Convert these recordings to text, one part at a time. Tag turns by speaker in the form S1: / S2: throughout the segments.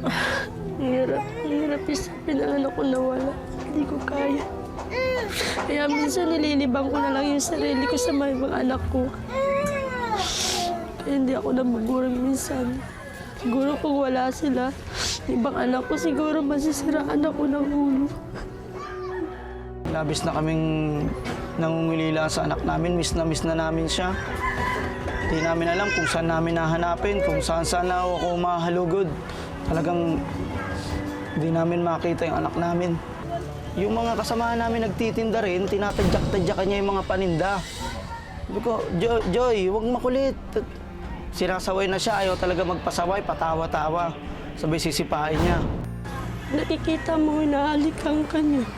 S1: Ang hirap isipin na anak ko nawala. Hindi ko kaya. Kaya minsan nililibang ko na lang yung sarili ko sa mga ibang anak ko. Kaya hindi ako nabubulong minsan. Siguro kung wala sila, ibang anak ko siguro masisiraan ako ng ulo.
S2: Labis na kaming nangungulila sa anak namin. Miss na namin siya. Hindi namin alam kung saan namin nahanapin, kung saan ako mahalugod. Talagang hindi namin makita yung anak namin. Yung mga kasamahan namin nagtitinda rin, tinatadyak-tadyakan niya yung mga paninda. Sabi ko, Joy, huwag makulit. Sinasaway na siya, ayaw talaga magpasaway, patawa-tawa. Sabay sisipain niya.
S1: Nakikita mo, hinahalikan ka niya.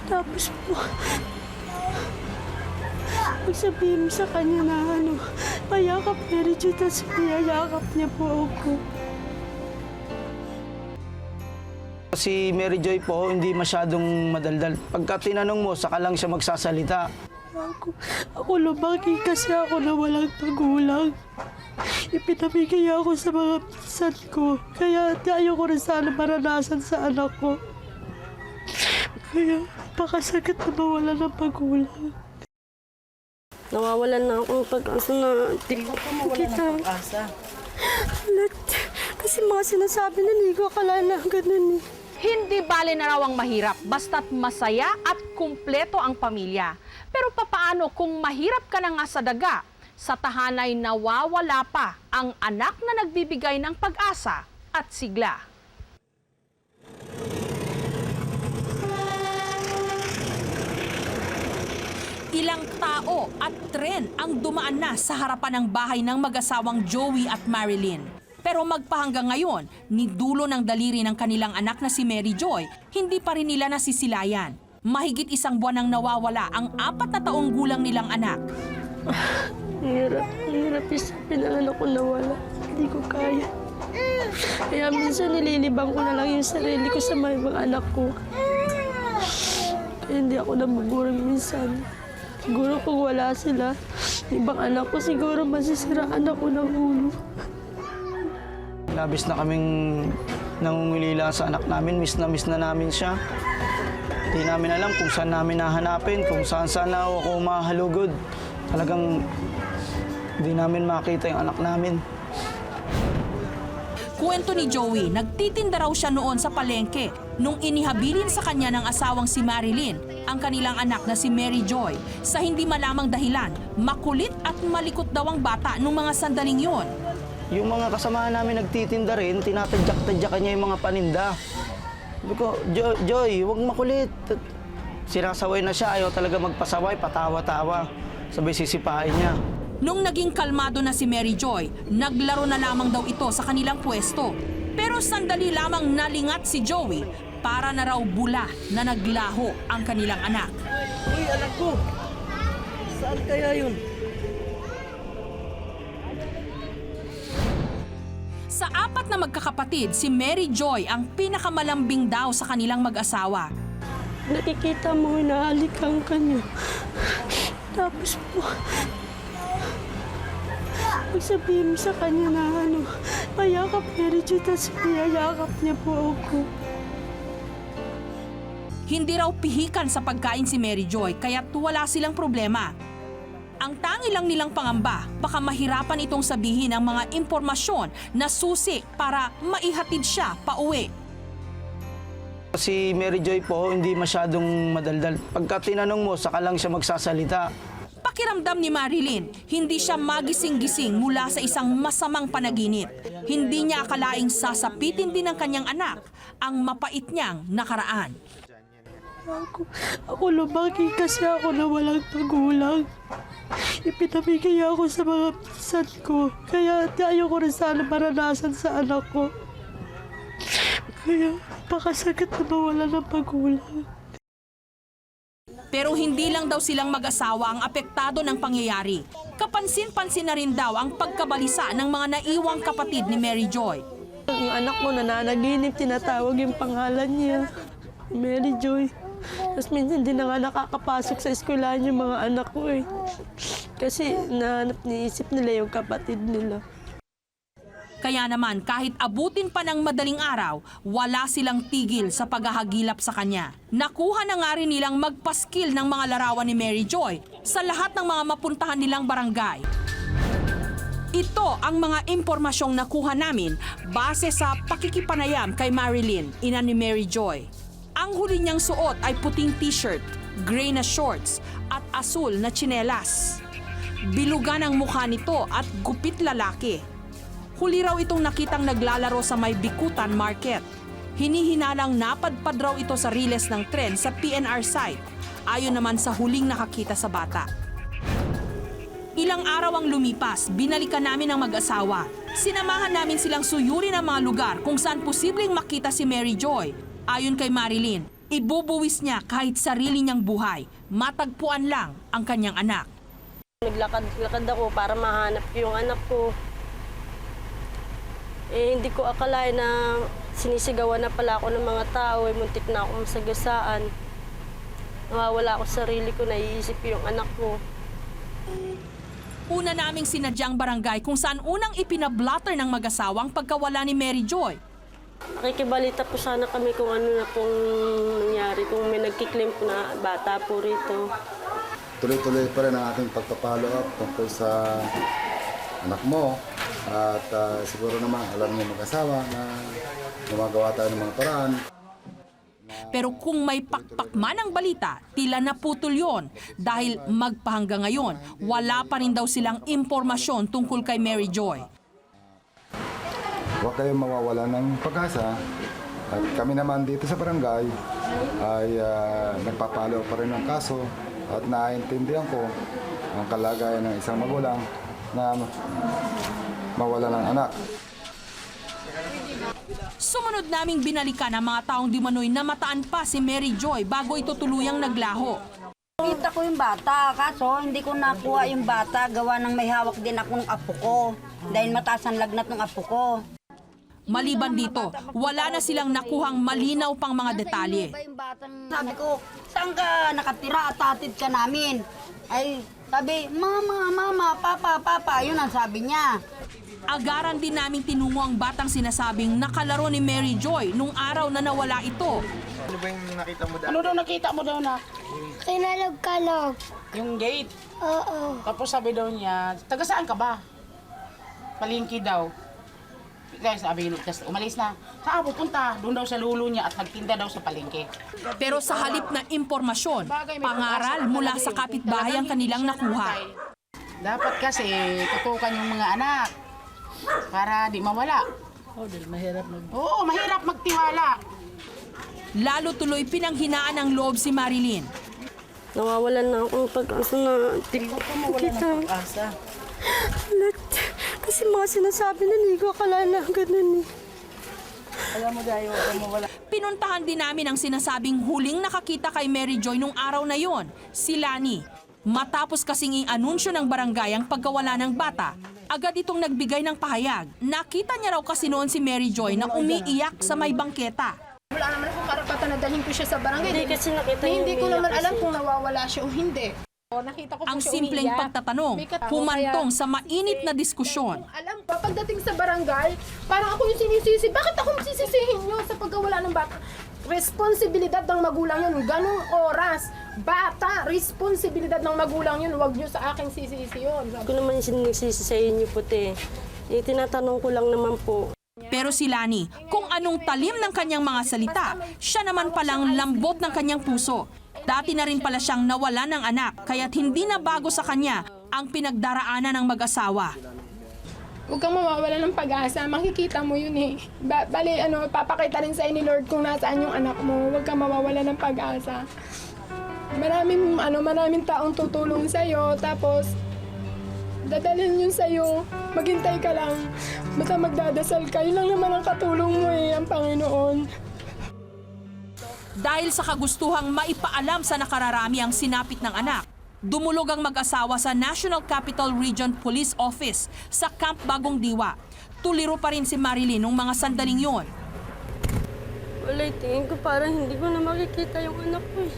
S1: Tapos po, pagsabihin mo sa kanya na mayakap niya rin siya, tapos niyayakap niya po ako.
S2: Si Mary Joy po, hindi masyadong madaldal. Pagka tinanong mo, saka lang siya magsasalita.
S1: Ako lumaki kasi ako na walang magulang. Ipinamigay ako sa mga pinsan ko. Kaya ayaw ko rin sana maranasan sa anak ko. Kaya napakasakit na mawala ng magulang. Nawawalan na ako ng pag-asa na di ko makita. Kasi mga sinasabi na hindi ko akala na ganun eh.
S3: Hindi bale na raw ang mahirap, basta't masaya at kumpleto ang pamilya. Pero papaano kung mahirap ka na nga sa daga? Sa tahanay nawawala pa ang anak na nagbibigay ng pag-asa at sigla. Ilang tao at tren ang dumaan na sa harapan ng bahay ng mag-asawang Joey at Marilyn. Pero magpahanggang ngayon, ni dulo ng daliri ng kanilang anak na si Mary Joy, hindi pa rin nila nasisilayan. Mahigit isang buwan nang nawawala ang 4 na taong gulang nilang anak.
S1: Ang hirap isipin na anak ko nawala. Hindi ko kaya. Kaya minsan nililibang ko na lang yung sarili ko sa mga ibang anak ko. Kaya hindi ako nabubulong minsan. Siguro kung wala sila, ibang anak ko siguro masisiraan ako ng ulo.
S2: Labis na kaming nangungulila sa anak namin. Miss na namin siya. Hindi namin alam kung saan namin nahanapin, kung saan ako mahalugod. Talagang hindi namin makita yung anak namin.
S3: Kwento ni Joey, nagtitinda raw siya noon sa palengke nung inihabilin sa kanya ng asawang si Marilyn, ang kanilang anak na si Mary Joy. Sa hindi malamang dahilan, makulit at malikot daw ang bata nung mga sandaling yon.
S2: Yung mga kasamahan namin nagtitinda rin, tinatadyak-tadyakan niya yung mga paninda. Sabi ko, Joy, huwag makulit. Sinasaway na siya, ayaw talaga magpasaway, patawa-tawa. Sabay sisipain niya.
S3: Nung naging kalmado na si Mary Joy, naglaro na lamang daw ito sa kanilang pwesto. Pero sandali lamang nalingat si Joey para na raw bula na naglaho ang kanilang anak.
S2: Uy, anak ko! Saan kaya yun?
S3: Sa 4 na magkakapatid, si Mary Joy ang pinakamalambing daw sa kanilang mag-asawa.
S1: Nakikita mo, hinahalikan ka niya. Tapos po, pagsabihin mo sa kanya na mayakap niya rin siya, tapos niyayakap niya po ako.
S3: Hindi raw pihikan sa pagkain si Mary Joy, kaya't wala silang problema. Ang tangi lang nilang pangamba, baka mahirapan itong sabihin ang mga impormasyon na susi para maihatid siya pauwi.
S2: Si Mary Joy po, hindi masyadong madaldal. Pagka tinanong mo, saka lang siya magsasalita.
S3: Pakiramdam ni Marilyn, hindi siya magising-gising mula sa isang masamang panaginip. Hindi niya akalaing sasapitin din ng kanyang anak ang mapait niyang nakaraan.
S1: Ako lumaki kasi ako na walang magulang. Ipinamigay ako sa mga pinsan ko. Kaya ayaw ko rin sana maranasan sa anak ko. Kaya napakasakit na mawala ng magulang.
S3: Pero hindi lang daw silang mag-asawa ang apektado ng pangyayari. Kapansin-pansin na rin daw ang pagkabalisa ng mga naiwang kapatid ni Mary Joy.
S1: Yung anak ko nananaginip, tinatawag yung pangalan niya, Mary Joy. Tapos minsan hindi na nga nakakapasok sa eskwelahan yung mga anak ko eh. Kasi naisip nila yung kapatid nila.
S3: Kaya naman kahit abutin pa ng madaling araw, wala silang tigil sa paghahagilap sa kanya. Nakuha na nga rin nilang magpaskil ng mga larawan ni Mary Joy sa lahat ng mga mapuntahan nilang barangay. Ito ang mga impormasyong nakuha namin base sa pakikipanayam kay Marilyn, ina ni Mary Joy. Ang huli niyang suot ay puting t-shirt, gray na shorts at asul na tsinelas. Bilugan ang mukha nito at gupit lalaki. Huli raw itong nakitang naglalaro sa may Bikutan Market. Hinihinalang napadpad raw ito sa riles ng tren sa PNR site, ayon naman sa huling nakakita sa bata. Ilang araw ang lumipas, binalikan namin ang mag-asawa. Sinamahan namin silang suyurin ang mga lugar kung saan posibleng makita si Mary Joy. Ayon kay Marilyn, ibubuwis niya kahit sarili niyang buhay. Matagpuan lang ang kanyang anak.
S4: Naglakad ako para mahanap yung anak ko. Hindi ko akalain na sinisigawan na pala ako ng mga tao. Muntik na ako masagasaan. Nawawala ako sa sarili ko, naiisip yung anak ko.
S3: Una naming sinadyang barangay kung saan unang ipinablatter ng mag-asawang pagkawala ni Mary Joy.
S4: Nakikibalita po sana kami kung ano na pong nangyari, kung may nagkiklaim po na bata po rito.
S5: Tuloy-tuloy pa rin ang ating pagpa-follow up tungkol sa anak mo. At siguro naman alam niyo mag-asawa na gumagawa tayo ng mga paraan.
S3: Pero kung may pakpak man ang balita, tila naputol yon dahil magpahanggang ngayon, wala pa rin daw silang impormasyon tungkol kay Mary Joy.
S5: Huwag kayong mawawala ng pag-asa. At kami naman dito sa barangay ay nagpapalo pa rin ng kaso at naiintindihan ko ang kalagayan ng isang magulang na mawala ng anak.
S3: Sumunod naming binalikan ang mga taong di manoy na mataan pa si Mary Joy bago ito tuluyang naglaho.
S6: Kita ko yung bata, kaso hindi ko nakuha yung bata. Gawa ng may hawak din akong apo ko. Dahil mataas ang lagnat ng apo ko.
S3: Maliban dito, wala na silang nakuhang malinaw pang mga detalye.
S6: Sabi ko, saan ka nakatira at hatid ka namin? Ay, sabi, mama, papa, yun ang sabi niya.
S3: Agaran din namin tinungo ang batang sinasabing nakalaro ni Mary Joy nung araw na nawala ito.
S2: Ano ba yung nakita mo dati?
S7: Ano daw nakita mo daw na?
S8: Kinalog-kalog.
S7: Yung gate.
S8: Oo.
S7: Tapos sabi daw niya, taga saan ka ba? Palengke daw. Dahil sabi, tas umalis na. Saan pupunta? Doon daw sa lulo niya at nagtinda daw sa palengke.
S3: Pero sa halip na impormasyon, pangaral mula sa kapitbahay ang kanilang nakuha.
S7: Dapat kasi tutukan yung mga anak para di mawala. Oo, mahirap magtiwala.
S3: Lalo tuloy pinanghinaan ng loob si Marilyn.
S4: Nawawalan na akong pag-asa na kita. Kasi mga sinasabi na hindi ko akala na ganun eh.
S3: Pinuntahan din namin ang sinasabing huling nakakita kay Mary Joy nung araw na yon, si Lani. Matapos kasing i-anunsyo ng barangay ang pagkawala ng bata, agad itong nagbigay ng pahayag. Nakita niya raw kasi noon si Mary Joy na umiiyak sa may bangketa.
S8: Wala naman akong karapatan na dalhin ko siya sa barangay.
S4: Hindi kasi nakita yung
S8: Hindi ko
S4: umiiyak
S8: naman alam
S4: kasi.
S8: kung nawawala siya o hindi. Nakita ko po
S3: Ang
S8: siya
S3: simpleng
S8: umiiyak.
S3: pagtatanong, humantong sa mainit na diskusyon.
S8: Alam ko, pagdating sa barangay, parang ako yung sinisisi. Bakit ako sisisihin nyo sa pagkawala ng bata? Responsibilidad ng magulang yun. Ganong oras. Bata, responsibilidad ng magulang yun. Huwag nyo sa akin sisisi yun.
S4: Hindi ko naman sinisisi sa inyo puti. Tinatanong ko lang naman po.
S3: Pero si Lani, kung anong talim ng kanyang mga salita, siya naman palang lambot ng kanyang puso. Dati na rin pala siyang nawala ng anak, kaya't hindi na bago sa kanya ang pinagdaraanan ng mag-asawa.
S8: Huwag kang mawawala ng pag-asa. Makikita mo yun eh. Bali, papakita rin sa ni Lord kung nasaan yung anak mo. Huwag kang mawawala ng pag-asa. Maraming taong tutulong sa'yo. Tapos, dadalhin yun sa'yo. Maghintay ka lang. Basta magdadasal ka. Yun lang naman ang katulong mo eh, ang Panginoon.
S3: Dahil sa kagustuhang maipaalam sa nakararami ang sinapit ng anak, dumulog ang mag-asawa sa National Capital Region Police Office sa Camp Bagong Diwa. Tuliro pa rin si Marilyn nung mga sandaling yon.
S4: Wala, tingin ko parang hindi ko na makikita yung anak ko eh.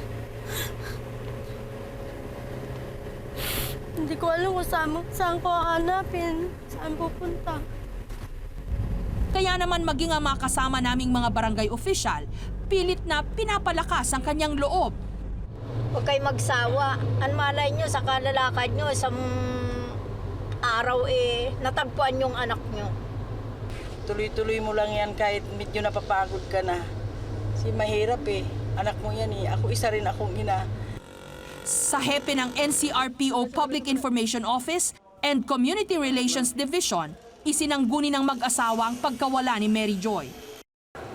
S4: Hindi ko alam kung saan ko hahanapin, saan pupunta.
S3: Kaya naman maging ang mga kasama naming mga barangay official, pilit na pinapalakas ang kanyang loob.
S9: Huwag kayo magsawa. Ang malay nyo sa kalalakad nyo, isang araw natagpuan yung anak nyo.
S10: Tuloy-tuloy mo lang yan kahit medyo napapagod ka na. Kasi mahirap anak mo yan Ako isa rin akong ina.
S3: Sa hepe ng NCRPO Public Information Office and Community Relations Division, isinangguni ng mag-asawa ang pagkawala ni Mary Joy.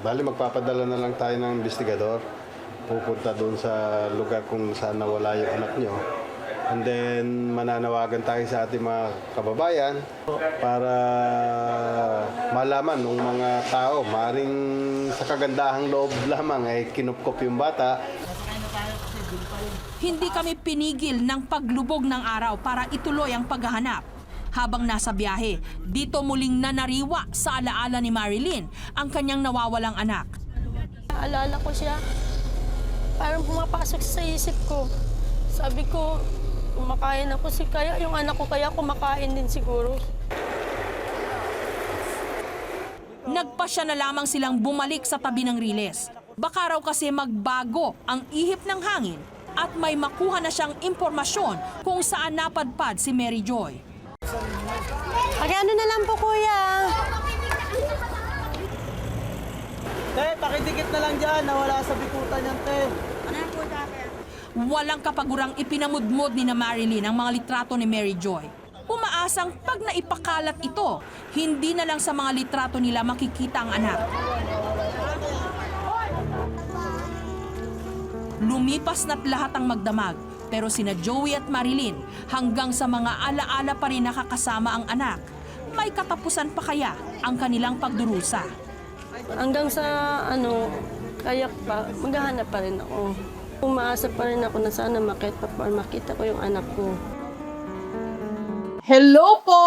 S11: Bali, magpapadala na lang tayo ng investigador. Pupunta doon sa lugar kung saan nawala yung anak nyo. And then, mananawagan tayo sa ating mga kababayan para malaman ng mga tao. Maring sa kagandahang loob lamang ay kinupkop yung bata.
S3: Hindi kami pinigil ng paglubog ng araw para ituloy ang paghahanap. Habang nasa biyahe, dito muling nanariwa sa alaala ni Marilyn ang kanyang nawawalang anak.
S4: Naalala ko siya. Parang pumapasok sa isip ko. Sabi ko, kumakain ako kaya yung anak ko kaya kumakain din siguro.
S3: Nagpasya na lamang silang bumalik sa tabi ng riles. Baka raw kasi magbago ang ihip ng hangin at may makuha na siyang impormasyon kung saan napadpad si Mary Joy.
S4: Ano na lang po, kuya.
S2: Te, pakidikit na lang dyan, nawala sa bikutan yan, te.
S3: Walang kapagurang ipinamudmod ni na Marilyn ang mga litrato ni Mary Joy. Umaasang pag naipakalat ito, hindi na lang sa mga litrato nila makikita ang anak. Lumipas na't lahat ang magdamag, pero sina Joey at Marilyn hanggang sa mga alaala pa rin nakakasama ang anak. May katapusan pa kaya ang kanilang pagdurusa?
S4: Hanggang sa kayak pa, maghahanap pa rin ako. Umaasa pa rin ako na sana makita ko yung anak ko.
S12: Hello po!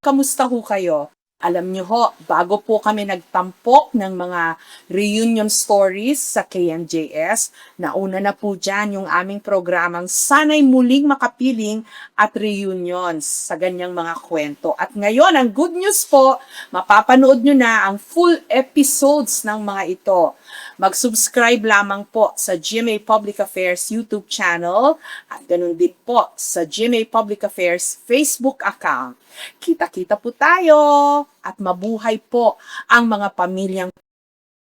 S12: Kamusta ho kayo? Alam niyo ho, bago po kami nagtampok ng mga reunion stories sa KMJS, nauna na po dyan yung aming programang Sana'y Muling Makapiling at Reunions sa ganyang mga kwento. At ngayon, ang good news po, mapapanood nyo na ang full episodes ng mga ito. Mag-subscribe lamang po sa GMA Public Affairs YouTube channel at ganun din po sa GMA Public Affairs Facebook account. Kita-kita po tayo at mabuhay po ang mga pamilyang